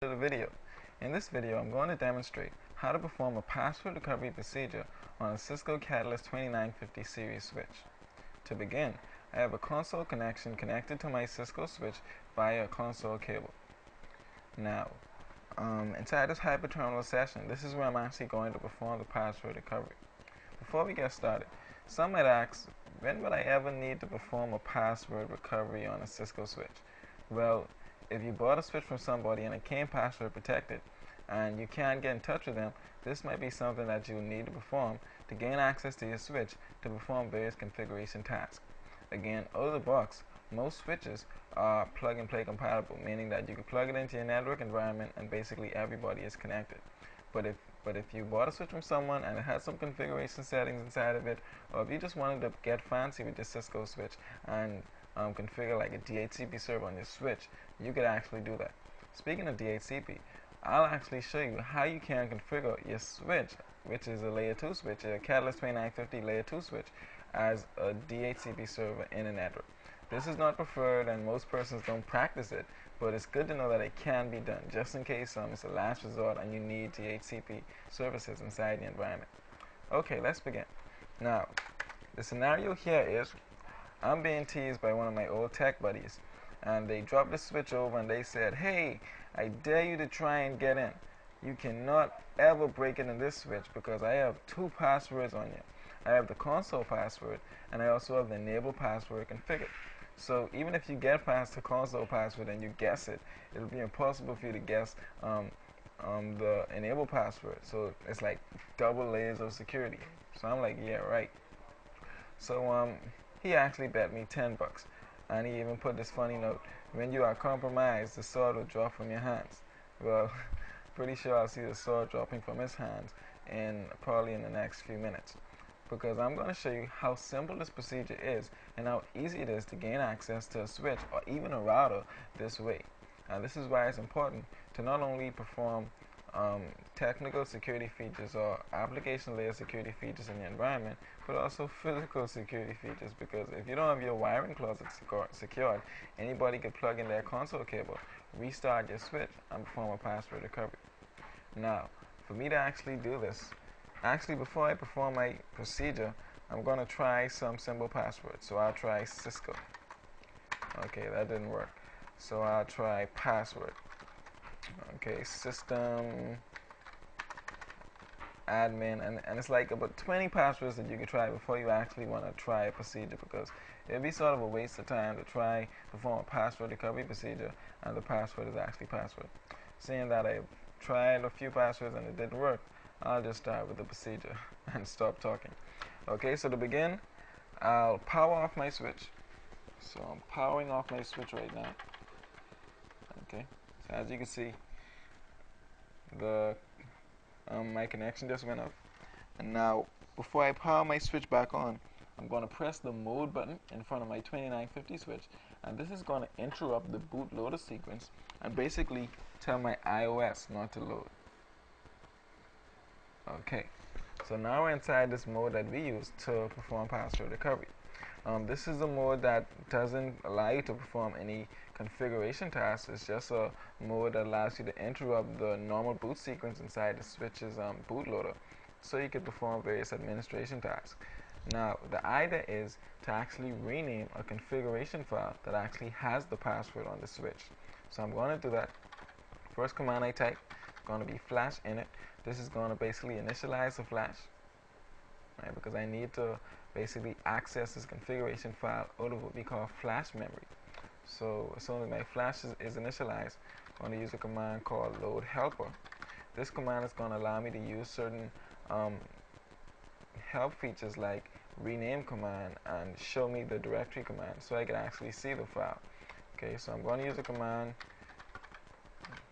to the video. In this video, I'm going to demonstrate how to perform a password recovery procedure on a Cisco Catalyst 2950 series switch. To begin, I have a console connection connected to my CISCO switch via a console cable. Now, inside this hyperterminal session, this is where I'm actually going to perform the password recovery. Before we get started, some might ask, when would I ever need to perform a password recovery on a CISCO switch? Well, if you bought a switch from somebody and it came password protected and you can't get in touch with them, this might be something that you need to perform to gain access to your switch to perform various configuration tasks. Again, out of the box, most switches are plug-and-play compatible, meaning that you can plug it into your network environment and basically everybody is connected. But if you bought a switch from someone and it has some configuration settings inside of it, or if you just wanted to get fancy with your Cisco switch and configure like a DHCP server on your switch, you could actually do that. Speaking of DHCP, I'll actually show you how you can configure your switch, which is a layer 2 switch, a Catalyst 2950 layer 2 switch, as a DHCP server in a network. This is not preferred and most persons don't practice it, but it's good to know that it can be done, just in case it's a last resort and you need DHCP services inside the environment. Okay, let's begin. Now, the scenario here is I'm being teased by one of my old tech buddies, and they dropped the switch over and they said, "Hey, I dare you to try and get in. You cannot ever break it in this switch because I have two passwords on you. I have the console password and I also have the enable password configured. So even if you get past the console password and you guess it, it'll be impossible for you to guess the enable password. So it's like double layers of security." So I'm like, yeah, right. So he actually bet me $10, and he even put this funny note: "When you are compromised, the sword will drop from your hands." Well, pretty sure I'll see the sword dropping from his hands probably in the next few minutes, because I'm going to show you how simple this procedure is and how easy it is to gain access to a switch or even a router this way. And this is why it's important to not only perform technical security features or application layer security features in your environment, but also physical security features, because if you don't have your wiring closet secured, anybody could plug in their console cable, restart your switch, and perform a password recovery. Now, for me to actually do this, before I perform my procedure, I'm going to try some simple passwords. So I'll try Cisco. Okay, that didn't work. So I'll try password. Okay, system admin, and it's like about 20 passwords that you can try before you actually want to try a procedure, because it'd be sort of a waste of time to try perform a password recovery procedure and the password is actually password. Seeing that I tried a few passwords and it didn't work, I'll just start with the procedure and stop talking. Okay, so to begin, I'll power off my switch. So I'm powering off my switch right now. Okay, so as you can see, my connection just went up. And now, before I power my switch back on, I'm going to press the mode button in front of my 2950 switch, and this is going to interrupt the bootloader sequence and basically tell my iOS not to load. Okay, so now we're inside this mode that we use to perform password recovery. This is a mode that doesn't allow you to perform any configuration tasks. It's just a mode that allows you to interrupt the normal boot sequence inside the switch's bootloader, so you can perform various administration tasks. Now, the idea is to actually rename a configuration file that actually has the password on the switch. So I'm going to do that. First command I type is going to be flash init. This is going to basically initialize the flash, right? Because I need to basically access this configuration file out of what we call flash memory. So as soon as my flash is initialized, I'm going to use a command called load helper. This command is going to allow me to use certain help features like rename command and show me the directory command, so I can actually see the file. Okay, so I'm going to use the command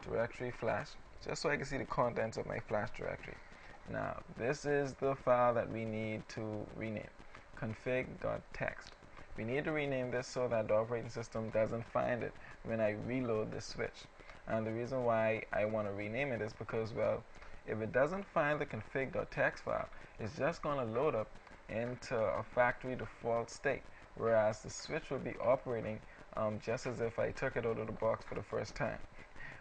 directory flash just so I can see the contents of my flash directory. Now, this is the file that we need to rename, config.txt. We need to rename this so that the operating system doesn't find it when I reload the switch. And the reason why I want to rename it is because, well, if it doesn't find the config.txt file, it's just going to load up into a factory default state, whereas the switch will be operating just as if I took it out of the box for the first time.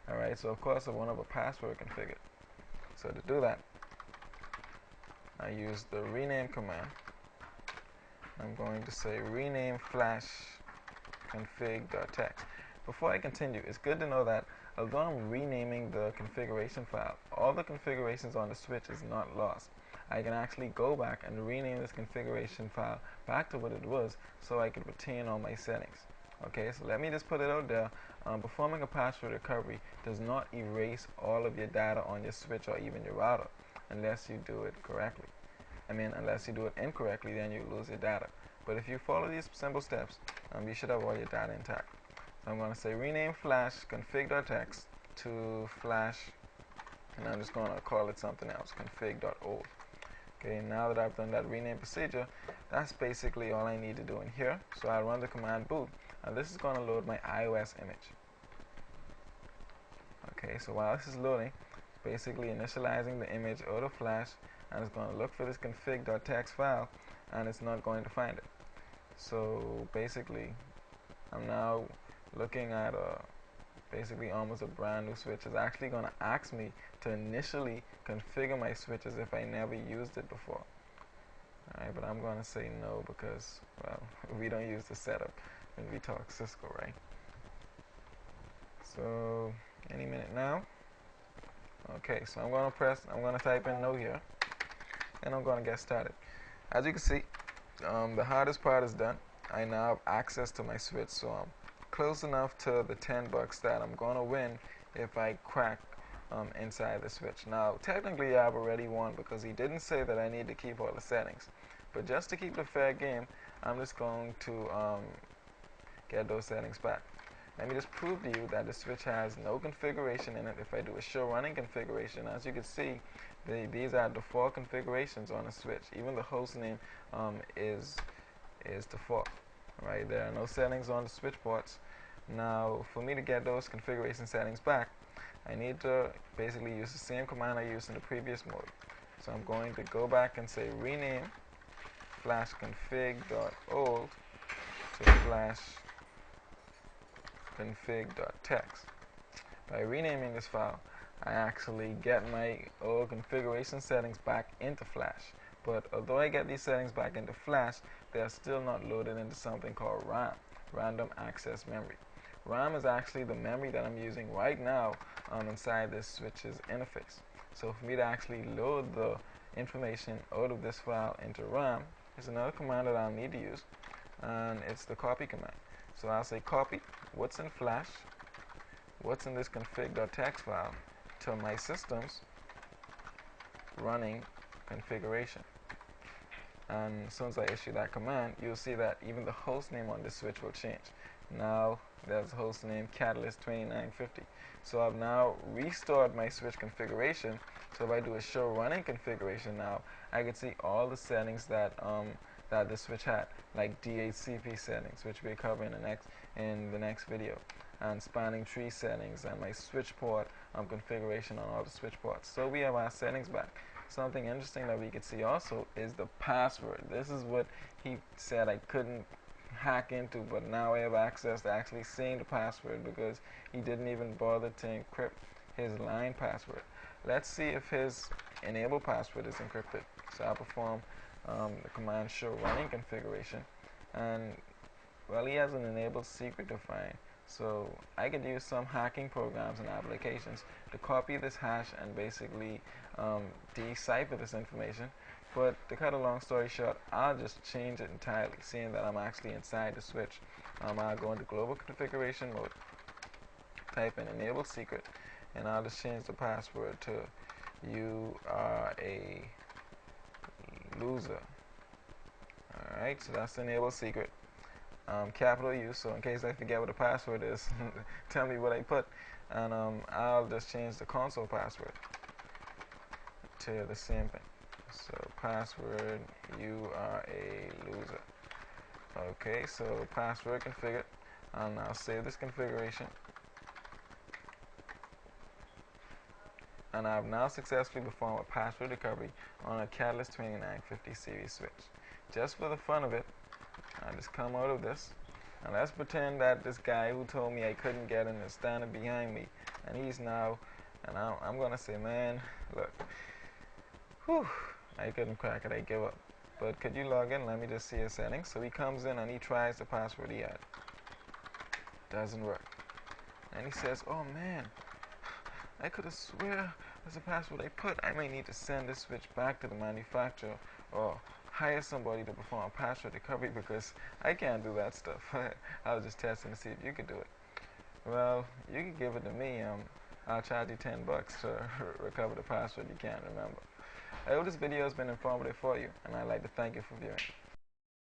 Alright, so of course I want to have a password configured. So to do that, I use the rename command. I'm going to say rename flash config.txt. Before I continue, it's good to know that although I'm renaming the configuration file, all the configurations on the switch is not lost. I can actually go back and rename this configuration file back to what it was so I could retain all my settings. Okay, so let me just put it out there. Performing a password recovery does not erase all of your data on your switch or even your router unless you do it correctly. Unless you do it incorrectly, then you lose your data. But if you follow these simple steps, you should have all your data intact. So I'm going to say rename flash config.txt to flash, and I'm just going to call it something else, config.old. Okay, now that I've done that rename procedure, that's basically all I need to do in here. So I run the command boot, and this is going to load my iOS image. Okay, so while this is loading, basically initializing the image out of flash, and it's going to look for this config.txt file, and it's not going to find it. So basically, I'm now looking at basically almost a brand new switch. It's actually going to ask me to initially configure my switch as if I never used it before. Alright, but I'm going to say no because, well, we don't use the setup when we talk Cisco, right? So, any minute now. Okay, so I'm going to type in no here, and I'm going to get started. As you can see, the hardest part is done. I now have access to my switch, so I'm close enough to the $10 that I'm going to win if I crack inside the switch. Now, technically, I've already won because he didn't say that I need to keep all the settings. But just to keep the fair game, I'm just going to get those settings back. Let me just prove to you that the switch has no configuration in it. If I do a show running configuration, as you can see, these are default configurations on the switch. Even the host name is default. Right, there are no settings on the switch ports. Now, for me to get those configuration settings back, I need to basically use the same command I used in the previous mode. So I'm going to go back and say rename flash config.old to flash config.txt. By renaming this file, I actually get my old configuration settings back into Flash. But although I get these settings back into Flash, they are still not loaded into something called RAM, Random Access Memory. RAM is actually the memory that I'm using right now inside this switch's interface. So for me to actually load the information out of this file into RAM, is another command that I'll need to use, and it's the copy command. So I'll say copy what's in Flash, what's in this config.txt file to my system's running configuration. And as soon as I issue that command, you'll see that even the host name on this switch will change. Now there's host name Catalyst 2950. So I've now restored my switch configuration. So if I do a show running configuration now, I can see all the settings that that the switch had, like DHCP settings, which we'll cover in the next video, and spanning tree settings, and my switch port configuration on all the switch ports. So we have our settings back. Something interesting that we could see also is the password. This is what he said I couldn't hack into, but now I have access to actually seeing the password because he didn't even bother to encrypt his line password. Let's see if his enable password is encrypted. So I'll perform the command show running configuration, and well, he has an enabled secret defined. So I could use some hacking programs and applications to copy this hash and basically decipher this information. But to cut a long story short, I'll just change it entirely, seeing that I'm actually inside the switch. I'll go into global configuration mode, type in enable secret, and I'll just change the password to "you are a loser." Alright, so that's the enable secret. Capital U, so in case I forget what the password is, tell me what I put. And I'll just change the console password to the same thing. So password, you are a loser. Okay, so password configured. And I'll save this configuration. And I've now successfully performed a password recovery on a Catalyst 2950 series switch. Just for the fun of it, I just come out of this, and let's pretend that this guy who told me I couldn't get in is standing behind me and he's now, and I'm gonna say, man, look, whew, I couldn't crack it, I give up. But could you log in? Let me just see his settings. So he comes in and he tries the password he had. Doesn't work. And he says, oh man, I could have swear there's a password I put. I may need to send this switch back to the manufacturer or hire somebody to perform a password recovery because I can't do that stuff. I was just testing to see if you could do it. Well, you can give it to me. I'll charge you $10 to recover the password you can't remember. I hope this video has been informative for you, and I'd like to thank you for viewing.